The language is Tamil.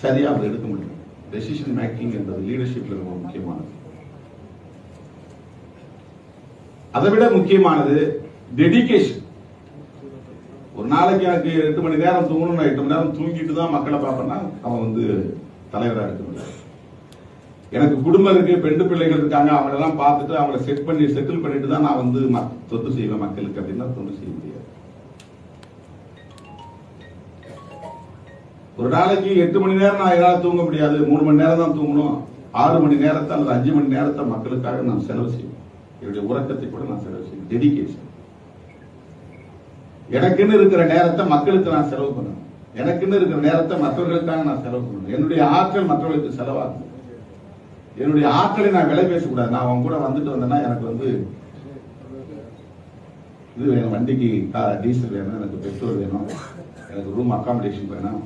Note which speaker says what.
Speaker 1: சரியா அவர் எடுக்க முடியும். டெசிஷன் மேக்கிங் என்பது லீடர்ஷிப்ல ரொம்ப முக்கியமானது. அதை விட முக்கியமானது டெடிகேஷன். ஒரு நாளைக்கு எனக்கு 8 மணி நேரம் தூங்கணும், நான் 8 மணி நேரம் தூங்கிட்டு தான் மக்களை பார்ப்பேன்னா அவன் வந்து தலைவராக இருக்க முடியாது. எனக்கு குடும்பம் இருக்கு, பெண்டு பிள்ளைகள் இருக்காங்க, அவங்களெல்லாம் பார்த்துட்டு அவங்கள செட்டில் பண்ணிட்டு தான் நான் வந்து தொண்டு செய்வேன் மக்களுக்கு அப்படின்னா தொண்டு செய்ய முடியாது. ஒரு நாளைக்கு 8 மணி நேரம் நான் என்னால தூங்க முடியாது, 3 மணி நேரம் தான் தூங்கணும். 6 மணி நேரத்தை அல்லது 5 மணி நேரத்தை மக்களுக்காக நான் செலவு செய்வேன். என்னுடைய உறக்கத்தை கூட நான் செலவு செய்வேன். டெடிகேஷன். எனக்குன்னு இருக்கிற நேரத்தை மக்களுக்கு நான் செலவு பண்ணணும். எனக்குன்னு இருக்கிற நேரத்தை மற்றவர்களுக்காக நான் செலவு பண்ணணும். என்னுடைய ஆற்றல் மற்றவர்களுக்கு செலவாகும். என்னுடைய ஆற்றலை நான் விலை பேசக்கூடாது. நான் அவங்க கூட வந்துட்டு வந்தேன்னா எனக்கு வந்து இது வேணும், வண்டிக்கு டீசல் வேணும், எனக்கு பெட்ரோல் வேணும், எனக்கு ரூம் அகாமடேஷன் வேணும்,